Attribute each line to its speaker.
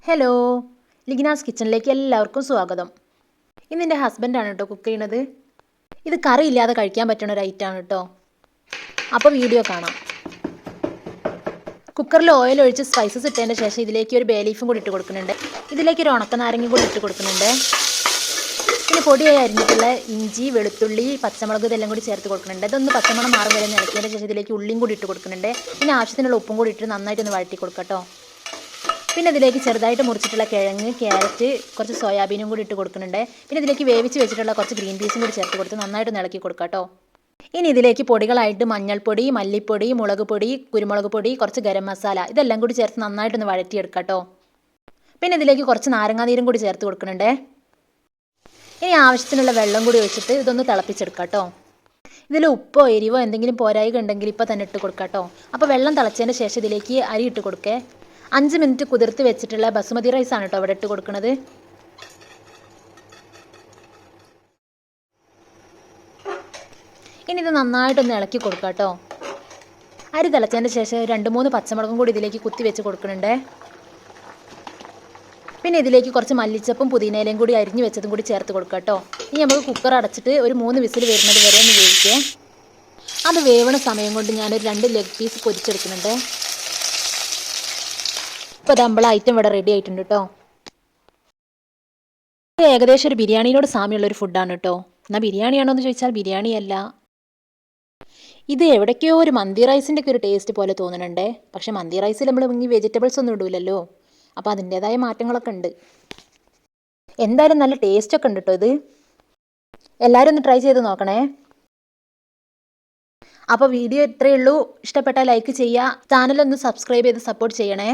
Speaker 1: Hello, ലിഗ്നാസ് കിച്ചണിലേക്ക് എല്ലാവർക്കും സ്വാഗതം. ഇന്ന് എൻ്റെ ഹസ്ബൻഡാണ് കേട്ടോ കുക്ക് ചെയ്യണത്. ഇത് കറി ഇല്ലാതെ കഴിക്കാൻ പറ്റുന്ന ഒരു ഐറ്റമാണ് കേട്ടോ. അപ്പോൾ വീഡിയോ കാണാം. കുക്കറിൽ ഓയിൽ ഒഴിച്ച് സ്പൈസസ് ഇട്ടതിന് ശേഷം ഇതിലേക്ക് ഒരു ബേ ലീഫും കൂടി ഇട്ട് കൊടുക്കുന്നുണ്ട്. ഇതിലേക്ക് ഒരു ഉണക്ക നാരങ്ങയും കൂടി ഇട്ട് കൊടുക്കുന്നുണ്ട്. പിന്നെ പൊടിയായി അരിഞ്ഞിട്ടുള്ള ഇഞ്ചി, വെളുത്തുള്ളി, പച്ചമുളക് ഇതെല്ലാം കൂടി ചേർത്ത് കൊടുക്കുന്നുണ്ട്. ഇതൊന്ന് പച്ചമണം മാറി വരെ ഇളക്കിയതിന് ശേഷം ഇതിലേക്ക് ഉള്ളിയും കൂടി ഇട്ട് കൊടുക്കുന്നുണ്ട്. പിന്നെ ആവശ്യത്തിനുള്ള ഉപ്പും കൂടി ഇട്ട് നന്നായിട്ടൊന്ന് വഴറ്റി കൊടുക്കാം കേട്ടോ. പിന്നെ ഇതിലേക്ക് ചെറുതായിട്ട് മുറിച്ചിട്ടുള്ള കിഴങ്ങ്, ക്യാരറ്റ്, കുറച്ച് സോയാബീനും കൂടി ഇട്ട് കൊടുക്കുന്നുണ്ട്. പിന്നെ ഇതിലേക്ക് വേവിച്ച് വെച്ചിട്ടുള്ള കുറച്ച് ഗ്രീൻ പീസും കൂടി ചേർത്ത് കൊടുത്ത് നന്നായിട്ട് ഇളക്കി കൊടുക്കാം കേട്ടോ. ഇനി ഇതിലേക്ക് പൊടികളായിട്ട് മഞ്ഞൾപ്പൊടി, മല്ലിപ്പൊടി, മുളക് പൊടി, കുരുമുളക് പൊടി, കുറച്ച് ഗരം മസാല ഇതെല്ലാം കൂടി ചേർത്ത് നന്നായിട്ടൊന്ന് വഴറ്റിയെടുക്കാം കേട്ടോ. പിന്നെ ഇതിലേക്ക് കുറച്ച് നാരങ്ങാനീരും കൂടി ചേർത്ത് കൊടുക്കുന്നുണ്ട്. ഇനി ആവശ്യത്തിനുള്ള വെള്ളം കൂടി ഒഴിച്ചിട്ട് ഇതൊന്ന് തിളപ്പിച്ചെടുക്കാം കേട്ടോ. ഇതിൽ ഉപ്പോ എരിവോ എന്തെങ്കിലും പോരായിക ഉണ്ടെങ്കിൽ ഇപ്പോൾ തന്നെ ഇട്ട് കൊടുക്കാം കേട്ടോ. അപ്പോൾ വെള്ളം തിളച്ചതിന് ശേഷം ഇതിലേക്ക് അരി ഇട്ട് കൊടുക്കേ. 5 മിനിറ്റ് കുതിർത്ത് വെച്ചിട്ടുള്ള ബസുമതി റൈസാണ് കേട്ടോ അവിടെ ഇട്ട് കൊടുക്കുന്നത്. ഇനി ഇത് നന്നായിട്ടൊന്ന് ഇളക്കി കൊടുക്കാം കേട്ടോ. അരി തിളച്ചതിന് ശേഷം 2-3 പച്ചമുളകും കൂടി ഇതിലേക്ക് കുത്തി വെച്ച് കൊടുക്കുന്നുണ്ട്. പിന്നെ ഇതിലേക്ക് കുറച്ച് മല്ലിച്ചപ്പും പുതിനയിലയും കൂടി അരിഞ്ഞ് വെച്ചതും കൂടി ചേർത്ത് കൊടുക്കാം കേട്ടോ. ഇനി നമുക്ക് കുക്കർ അടച്ചിട്ട് ഒരു 3 വിസിൽ വരുന്നത് വരെ ഒന്ന് വേവിക്കേ. അത് വേവണ സമയം കൊണ്ട് ഞാനൊരു 2 ലെഗ് പീസ് പൊരിച്ചെടുക്കുന്നുണ്ട്. ഇപ്പോൾ നമ്മളെ ഐറ്റം ഇവിടെ റെഡി ആയിട്ടുണ്ട് കേട്ടോ. ഇത് ഏകദേശം ഒരു ബിരിയാണിയോട് സാമ്യമുള്ളൊരു ഫുഡാണ് കേട്ടോ. എന്നാൽ ബിരിയാണിയാണോ എന്ന് ചോദിച്ചാൽ ബിരിയാണിയല്ല. ഇത് എവിടേക്കോ ഒരു മന്തി റൈസിൻ്റെ ഒക്കെ ഒരു ടേസ്റ്റ് പോലെ തോന്നുന്നുണ്ട്. പക്ഷേ മന്തി റൈസിൽ നമ്മൾ ഈ വെജിറ്റബിൾസ് ഒന്നും ഇടൂലല്ലോ. അപ്പോൾ അതിൻ്റേതായ മാറ്റങ്ങളൊക്കെ ഉണ്ട്. എന്തായാലും നല്ല ടേസ്റ്റൊക്കെ ഉണ്ട് കേട്ടോ ഇത്. എല്ലാവരും ഒന്ന് ട്രൈ ചെയ്ത് നോക്കണേ. അപ്പോൾ വീഡിയോ ഇത്രയേ ഉള്ളൂ. ഇഷ്ടപ്പെട്ടാൽ ലൈക്ക് ചെയ്യുക. ചാനലൊന്ന് സബ്സ്ക്രൈബ് ചെയ്ത് സപ്പോർട്ട് ചെയ്യണേ.